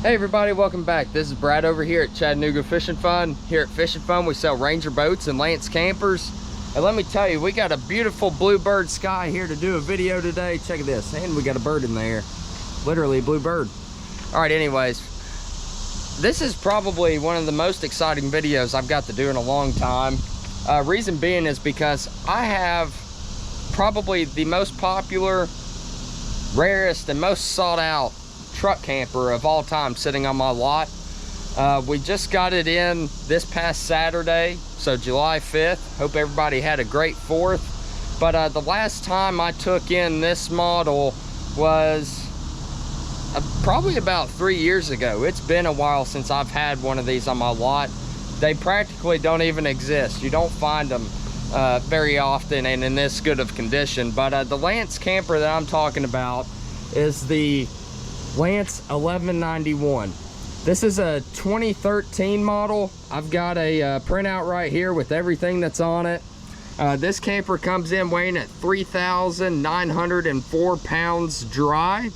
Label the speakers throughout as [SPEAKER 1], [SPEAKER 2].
[SPEAKER 1] Hey everybody, welcome back. This is Brad over here at Chattanooga Fish-n-Fun. Here at Fish-n-Fun, we sell Ranger boats and Lance campers. And let me tell you, we got a beautiful bluebird sky here to do a video today. Check this, and we got a bird in there. Literally a bluebird. All right, anyways, this is probably one of the most exciting videos I've got to do in a long time. Reason being is because I have probably the most popular, rarest, and most sought out truck camper of all time sitting on my lot. We just got it in this past Saturday, so July 5th. Hope everybody had a great 4th. But the last time I took in this model was probably about 3 years ago. It's been a while since I've had one of these on my lot. They practically don't even exist. You don't find them very often and in this good of condition. But the Lance camper that I'm talking about is the Lance 1191. This is a 2013 model. I've got a printout right here with everything that's on it. This camper comes in weighing at 3,904 pounds dry.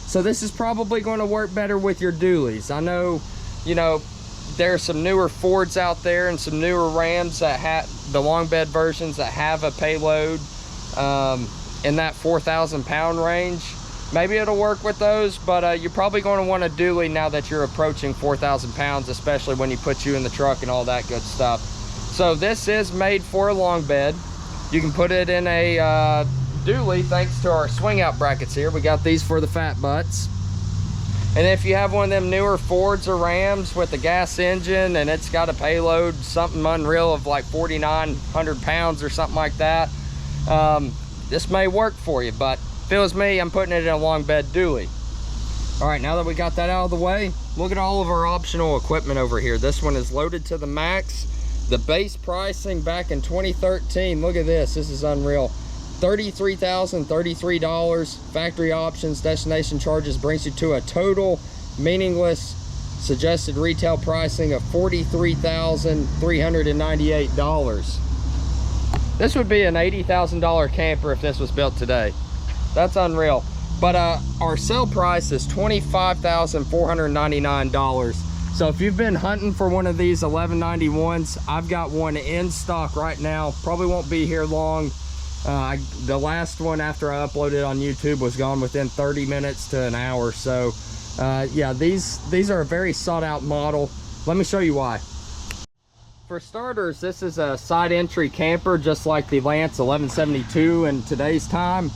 [SPEAKER 1] So this is probably going to work better with your dualies. I know, you know, there's some newer Fords out there and some newer Rams that have the long bed versions that have a payload in that 4,000 pound range. Maybe it'll work with those, but you're probably going to want a dually now that you're approaching 4,000 pounds, especially when you put you in the truck and all that good stuff. So this is made for a long bed. You can put it in a dually thanks to our swing out brackets here. We got these for the fat butts. And if you have one of them newer Fords or Rams with a gas engine and it's got a payload, something unreal of like 4,900 pounds or something like that, this may work for you, but if it was me, I'm putting it in a long bed dually. All right, now that we got that out of the way, look at all of our optional equipment over here. This one is loaded to the max. The base pricing back in 2013, look at this, this is unreal. $33,033. Factory options, destination charges brings you to a total meaningless suggested retail pricing of $43,398. This would be an $80,000 camper if this was built today. That's unreal. But our sale price is $25,499. So if you've been hunting for one of these 1191s, I've got one in stock right now. Probably won't be here long. The last one after I uploaded on YouTube was gone within 30 minutes to an hour. So yeah, these are a very sought out model. Let me show you why. For starters, this is a side entry camper just like the Lance 1172 in today's time.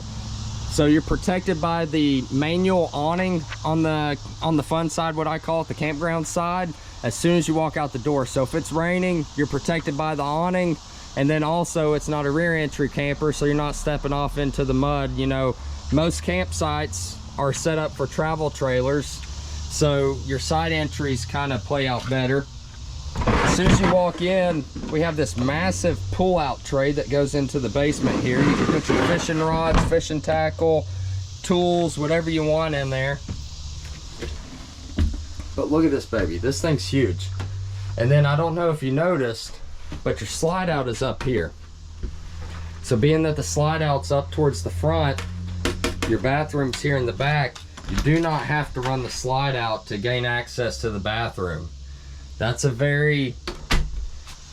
[SPEAKER 1] So you're protected by the manual awning on the fun side, what I call it, the campground side, as soon as you walk out the door. So if it's raining, you're protected by the awning. And then also it's not a rear entry camper, so you're not stepping off into the mud. You know, most campsites are set up for travel trailers, so your side entries kind of play out better. As soon as you walk in, we have this massive pull-out tray that goes into the basement here. You can put your fishing rods, fishing tackle, tools, whatever you want in there. But look at this baby, this thing's huge. And then I don't know if you noticed, but your slide out is up here. So being that the slide out's up towards the front, your bathroom's here in the back, you do not have to run the slide out to gain access to the bathroom. That's a very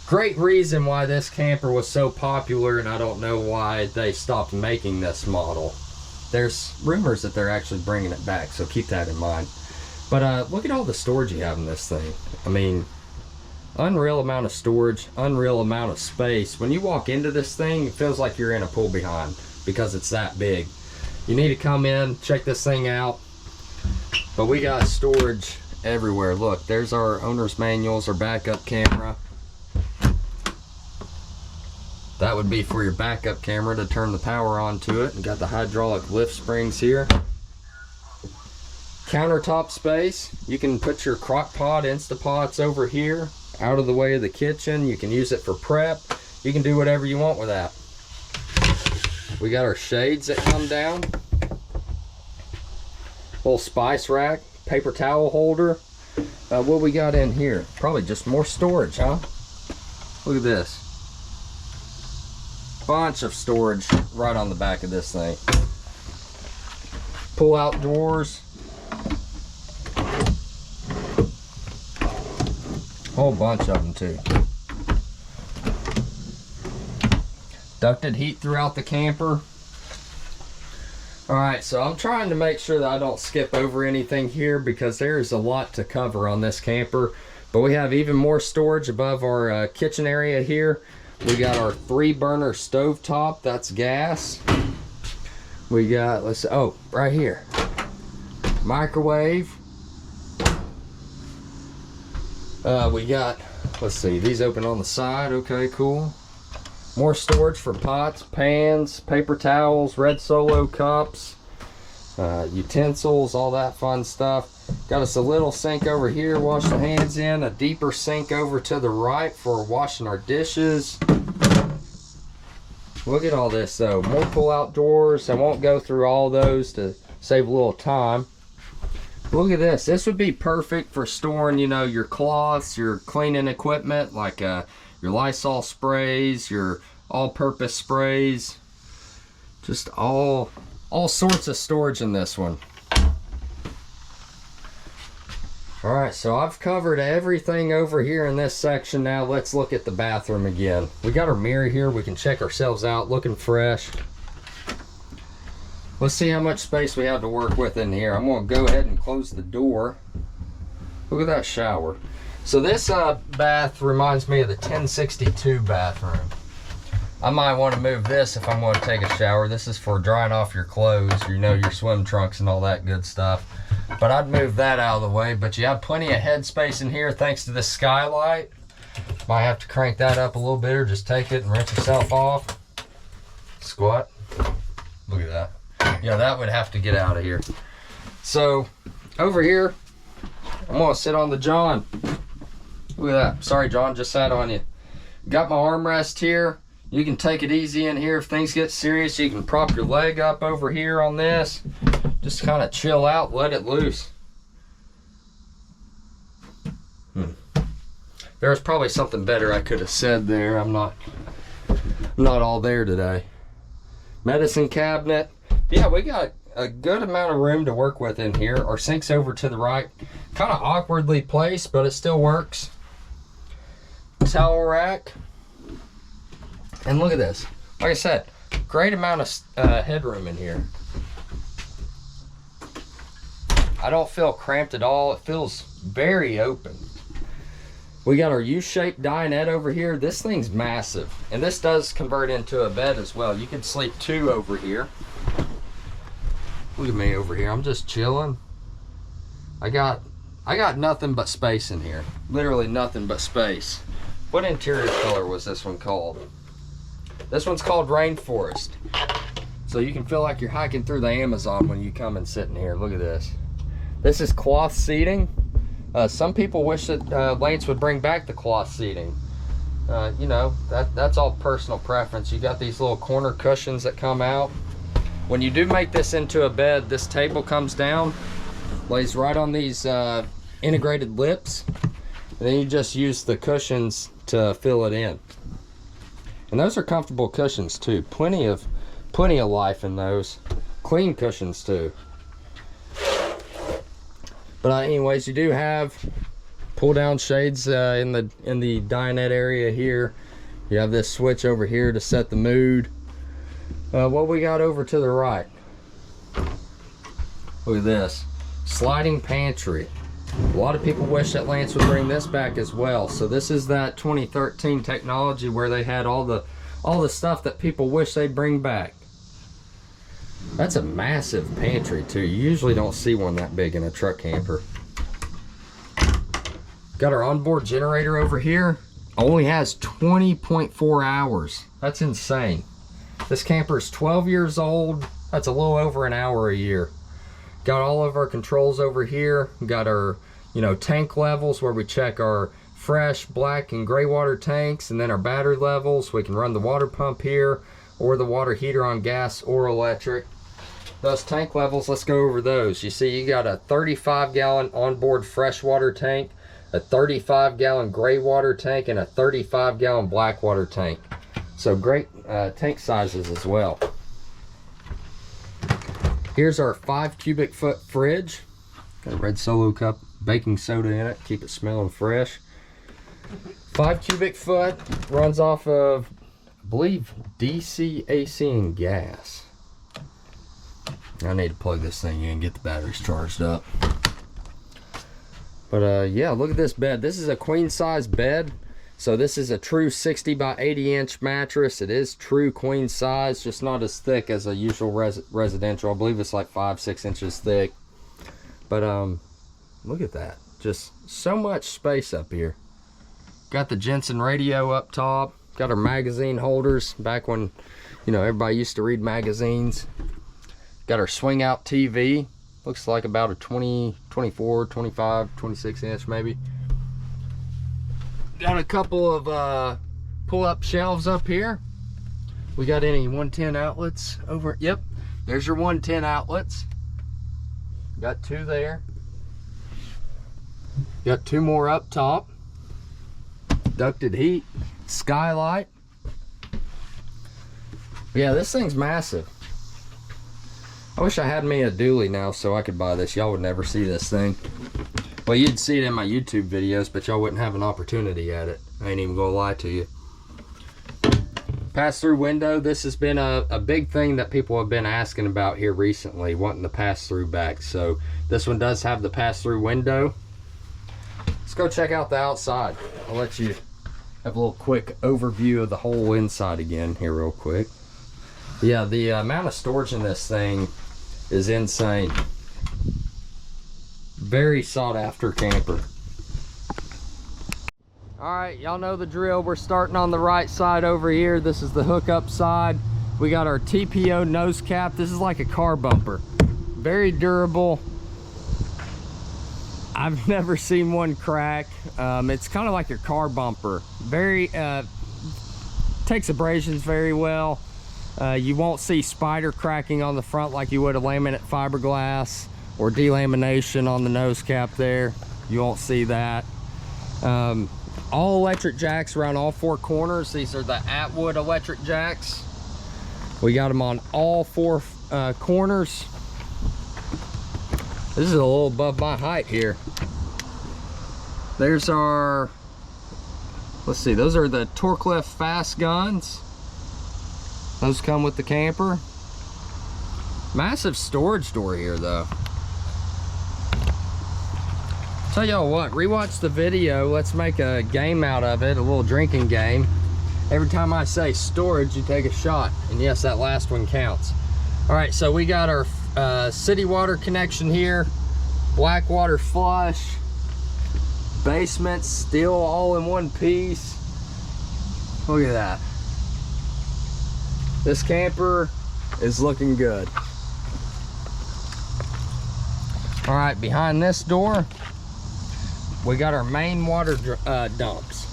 [SPEAKER 1] great reason why this camper was so popular, and I don't know why they stopped making this model. There's rumors that they're actually bringing it back, so keep that in mind. But look at all the storage you have in this thing. I mean, unreal amount of storage, unreal amount of space. When you walk into this thing, it feels like you're in a pull behind because it's that big. You need to come in, check this thing out. But we got storage everywhere. Look, there's our owner's manuals, our backup camera. That would be for your backup camera to turn the power on to it. And got the hydraulic lift springs here. Countertop space. You can put your crock pot, Instapots over here, out of the way of the kitchen. You can use it for prep. You can do whatever you want with that. We got our shades that come down. Little spice rack, paper towel holder. What we got in here? Probably just more storage, huh? Look at this. Bunch of storage right on the back of this thing. Pull out doors. Whole bunch of them too. Ducted heat throughout the camper. Alright, so I'm trying to make sure that I don't skip over anything here because there's a lot to cover on this camper. But we have even more storage above our kitchen area here. We got our 3-burner stovetop, that's gas. We got, let's see, oh, right here. Microwave. We got, let's see, these open on the side, okay, cool. More storage for pots, pans, paper towels, red Solo cups, utensils, all that fun stuff. Got us a little sink over here, wash the hands in, a deeper sink over to the right for washing our dishes. Look at all this though, more pull-out drawers. I won't go through all those to save a little time. Look at this, this would be perfect for storing, you know, your cloths, your cleaning equipment, like your Lysol sprays, your all-purpose sprays, just all sorts of storage in this one. All right, so I've covered everything over here in this section. Now let's look at the bathroom again. We got our mirror here, we can check ourselves out, looking fresh. Let's see how much space we have to work with in here. I'm gonna go ahead and close the door. Look at that shower. So this bath reminds me of the 1062 bathroom. I might want to move this if I'm going to take a shower. This is for drying off your clothes, you know, your swim trunks and all that good stuff. But I'd move that out of the way. But you have plenty of headspace in here thanks to this skylight. Might have to crank that up a little bit or just take it and rinse yourself off. Squat. Look at that. Yeah, that would have to get out of here. So over here, I'm going to sit on the John. Look at that. Sorry, John, just sat on you. Got my armrest here. You can take it easy in here. If things get serious, you can prop your leg up over here on this. Just kind of chill out, let it loose. There's probably something better I could have said there. I'm not all there today. Medicine cabinet. Yeah, we got a good amount of room to work with in here. Our sink's over to the right. Kind of awkwardly placed, but it still works. Towel rack. And look at this. Like I said, great amount of headroom in here. I don't feel cramped at all. It feels very open. We got our U-shaped dinette over here. This thing's massive. And this does convert into a bed as well. You can sleep 2 over here. Look at me over here. I'm just chilling. I got nothing but space in here. Literally nothing but space. What interior color was this one called? This one's called Rainforest. So you can feel like you're hiking through the Amazon when you come and sit in here. Look at this. This is cloth seating. Some people wish that Lance would bring back the cloth seating. You know, that's all personal preference. You got these little corner cushions that come out. When you do make this into a bed, this table comes down, lays right on these integrated lips, and then you just use the cushions to fill it in. And those are comfortable cushions too. Plenty of life in those. Clean cushions too. But anyways, you do have pull down shades in the dinette area here. You have this switch over here to set the mood. What we got over to the right? Look at this. Sliding pantry. A lot of people wish that Lance would bring this back as well. So this is that 2013 technology where they had all the stuff that people wish they'd bring back. That's a massive pantry too. You usually don't see one that big in a truck camper. Got our onboard generator over here. Only has 20.4 hours. That's insane. This camper is 12 years old. That's a little over an hour a year. Got all of our controls over here. We got our, you know, tank levels where we check our fresh black and gray water tanks, and then our battery levels. We can run the water pump here or the water heater on gas or electric. Those tank levels, let's go over those. You see, you got a 35-gallon onboard freshwater tank, a 35-gallon gray water tank, and a 35-gallon black water tank. So great tank sizes as well. Here's our 5 cubic foot fridge. Got a red Solo cup, baking soda in it, keep it smelling fresh. 5 cubic foot, runs off of, I believe, DC, AC, and gas. I need to plug this thing in and get the batteries charged up. But yeah, look at this bed. This is a queen size bed. So this is a true 60 by 80 inch mattress. It is true queen size, just not as thick as a usual residential. I believe it's like 5-6 inches thick. But look at that. Just so much space up here. Got the Jensen radio up top. Got our magazine holders back when, you know, everybody used to read magazines. Got our swing out TV. Looks like about a 20, 24, 25, 26 inch maybe. Got a couple of pull up shelves up here. We got any 110 outlets over? Yep, there's your 110 outlets. Got 2 there. Got 2 more up top. Ducted heat, skylight. Yeah, this thing's massive. I wish I had me a dually now so I could buy this. Y'all would never see this thing. Well, you'd see it in my YouTube videos, but y'all wouldn't have an opportunity at it. I ain't even gonna lie to you. Pass-through window. This has been a big thing that people have been asking about here recently, wanting the pass-through back. So this one does have the pass-through window. Let's go check out the outside. I'll let you have a little quick overview of the whole inside again here real quick. Yeah, the amount of storage in this thing is insane. Very sought after camper. All right, y'all know the drill. We're starting on the right side over here. This is the hookup side. We got our TPO nose cap. This is like a car bumper. Very durable. I've never seen one crack. It's kind of like your car bumper. Very, takes abrasions very well. You won't see spider cracking on the front like you would a laminate fiberglass or delamination on the nose cap there. You won't see that. All electric jacks around all 4 corners. These are the Atwood electric jacks. We got them on all 4 corners. This is a little above my height here. There's our, let's see, those are the Torcliffe fast guns. Those come with the camper. Massive storage door here though. Tell y'all what, rewatch the video. Let's make a game out of it, a little drinking game. Every time I say storage, you take a shot. And yes, that last one counts. All right, so we got our city water connection here, black water flush, basement still all in one piece. Look at that. This camper is looking good. All right, behind this door, we got our main water dumps.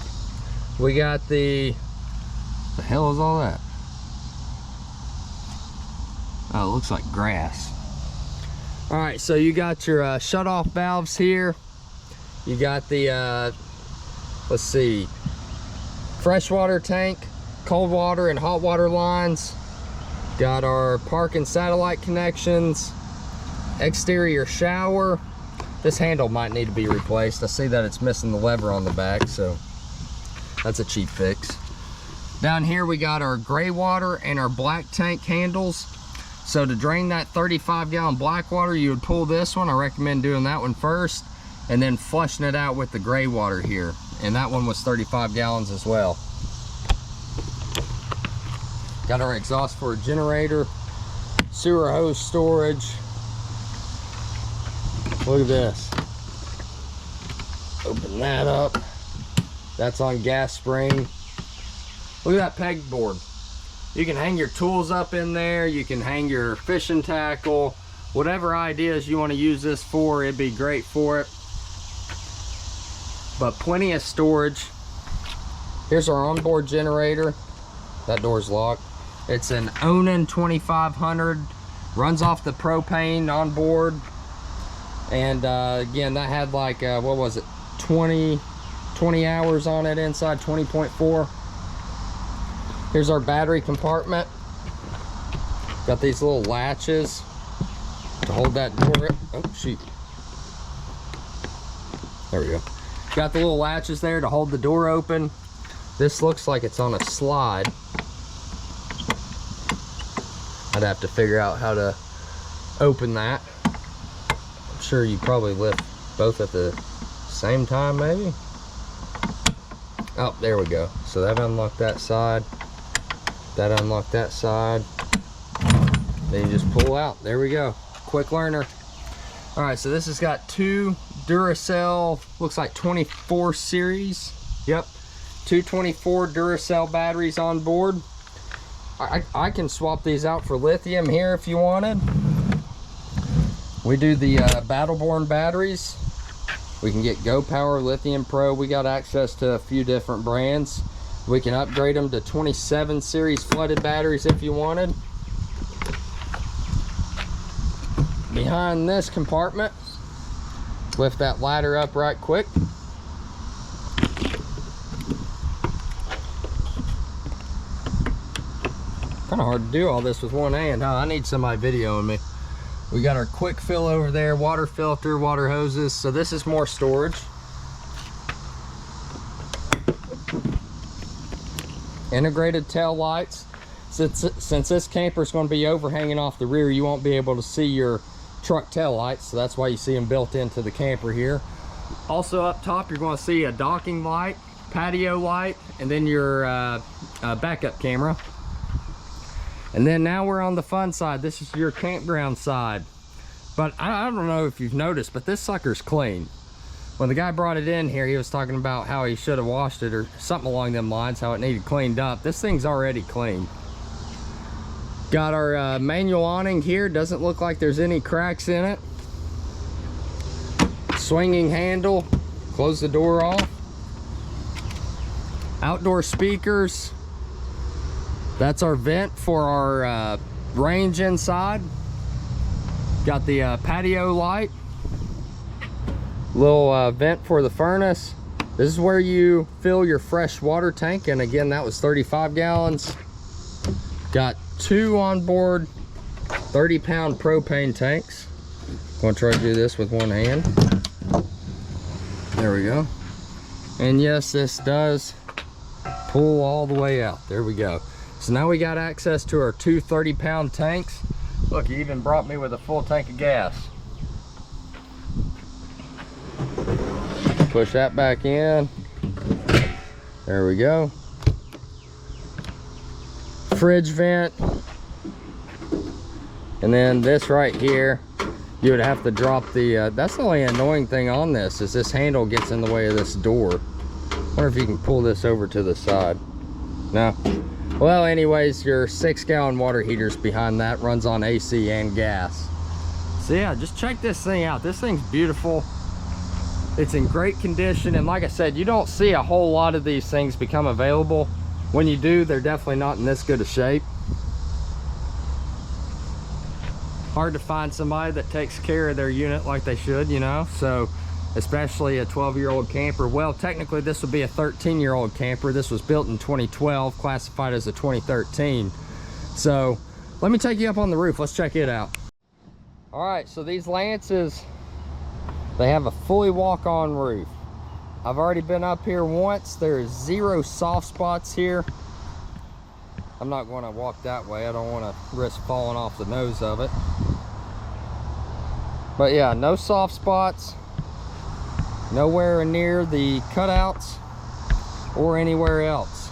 [SPEAKER 1] We got the hell is all that? Oh, it looks like grass. All right, so you got your shut-off valves here. You got the, let's see, freshwater tank, cold water and hot water lines. Got our park and satellite connections, exterior shower. This handle might need to be replaced. I see that it's missing the lever on the back, so that's a cheap fix. Down here we got our gray water and our black tank handles. So to drain that 35-gallon black water, you would pull this one. I recommend doing that one first and then flushing it out with the gray water here. And that one was 35 gallons as well. Got our exhaust for a generator, sewer hose storage. Look at this. Open that up. That's on gas spring. Look at that pegboard. You can hang your tools up in there. You can hang your fishing tackle. Whatever ideas you want to use this for, it'd be great for it. But plenty of storage. Here's our onboard generator. That door's locked. It's an Onan 2500. Runs off the propane on board. And again, that had like, what was it? 20 hours on it inside, 20.4. Here's our battery compartment. Got these little latches to hold that door. Oh, shoot. There we go. Got the little latches there to hold the door open. This looks like it's on a slide. I'd have to figure out how to open that. I'm sure you probably lift both at the same time, maybe. Oh, there we go. So that unlocked that side. That unlocked that side. Then you just pull out. There we go. Quick learner. All right, so this has got two Duracell, looks like 24 series. Yep, 224 Duracell batteries on board. I can swap these out for lithium here if you wanted. We do the Battleborn batteries. We can get Go Power, Lithium Pro. We got access to a few different brands. We can upgrade them to 27 series flooded batteries if you wanted. Behind this compartment, lift that ladder up right quick. Kind of hard to do all this with one hand, huh? I need somebody videoing me. We got our quick fill over there, water filter, water hoses. So this is more storage. Integrated tail lights. Since this camper is going to be overhanging off the rear, you won't be able to see your truck tail lights, so that's why you see them built into the camper here. Also up top, you're going to see a docking light, patio light, and then your backup camera. And then now we're on the fun side. This is your campground side. But I don't know if you've noticed, but this sucker's clean. When the guy brought it in here, he was talking about how he should have washed it or something along them lines, how it needed cleaned up. This thing's already clean. Got our manual awning here. Doesn't look like there's any cracks in it. Swinging handle. Close the door off. Outdoor speakers. That's our vent for our range inside. Got the patio light. Little vent for the furnace. This is where you fill your fresh water tank, and again, that was 35 gallons. Got two on board 30-pound propane tanks. Gonna try to do this with one hand. There we go. And yes, this does pull all the way out. There we go. So now we got access to our two 30-pound tanks. Look, he even brought me with a full tank of gas. Push that back in. There we go. Fridge vent. And then this right here, you would have to drop the, that's the only annoying thing on this, is this handle gets in the way of this door. Wonder if you can pull this over to the side. No. Well, anyways, your 6-gallon water heater's behind that, runs on AC and gas. So yeah, just check this thing out. This thing's beautiful. It's in great condition, and like I said, you don't see a whole lot of these things become available. When you do, they're definitely not in this good a shape. Hard to find somebody that takes care of their unit like they should, you know, so especially a 12-year-old camper. Well, technically this would be a 13-year-old camper. This was built in 2012, classified as a 2013. So let me take you up on the roof. Let's check it out. All right, so these Lances, they have a fully walk-on roof. I've already been up here once. There is 0 soft spots here. I'm not going to walk that way. I don't want to risk falling off the nose of it. But yeah, no soft spots. Nowhere near the cutouts or anywhere else.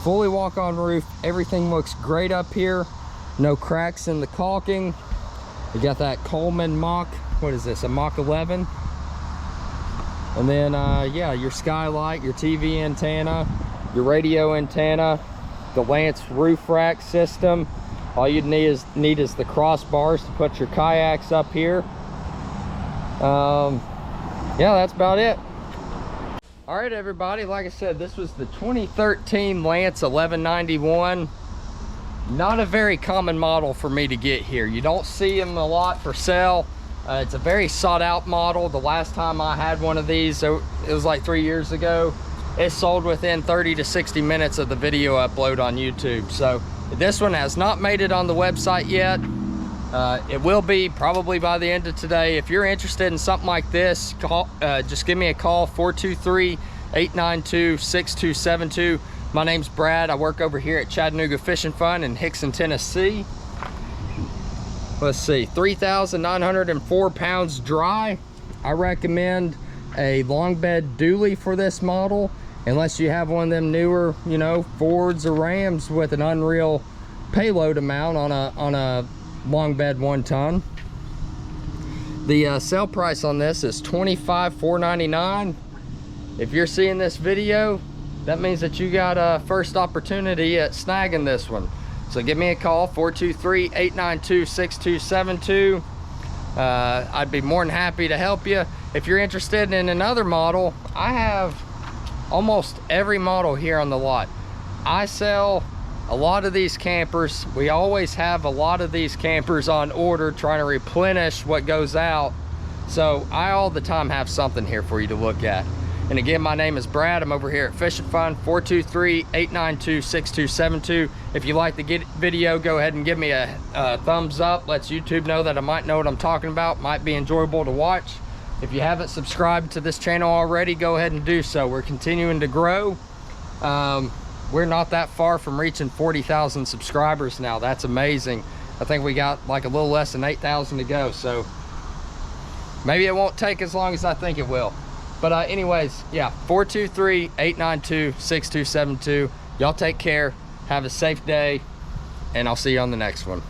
[SPEAKER 1] Fully walk-on roof. Everything looks great up here. No cracks in the caulking. You got that Coleman Mach, what is this, a Mach 11? And then yeah, your skylight, your TV antenna, your radio antenna, the Lance roof rack system. All you'd need is the crossbars to put your kayaks up here. Yeah, that's about it. All right, everybody, like I said, this was the 2013 Lance 1191. Not a very common model for me to get here. You don't see them a lot for sale. It's a very sought out model. The last time I had one of these, it was like 3 years ago. It sold within 30 to 60 minutes of the video upload on YouTube. So this one has not made it on the website yet. It will be probably by the end of today. If you're interested in something like this, just give me a call, 423-892-6272. My name's Brad. I work over here at Chattanooga Fish-n-Fun in Hixson, Tennessee. Let's see, 3,904 pounds dry. I recommend a long bed dually for this model, unless you have one of them newer, you know, Fords or Rams with an unreal payload amount on a long bed 1 ton. The sale price on this is $25,499. If you're seeing this video, that means that you got a first opportunity at snagging this one. So give me a call, 423-892-6272. I'd be more than happy to help you. If you're interested in another model, I have almost every model here on the lot. I sell a lot of these campers. We always have a lot of these campers on order, trying to replenish what goes out. So I all the time have something here for you to look at. And again, my name is Brad. I'm over here at Fish-n-Fun, 423-892-6272. If you like the video, go ahead and give me a thumbs up. Lets YouTube know that I might know what I'm talking about, might be enjoyable to watch. If you haven't subscribed to this channel already, go ahead and do so. We're continuing to grow. We're not that far from reaching 40,000 subscribers now. That's amazing. I think we got like a little less than 8,000 to go. So maybe it won't take as long as I think it will. But anyways, yeah, 423-892-6272. Y'all take care, have a safe day, and I'll see you on the next one.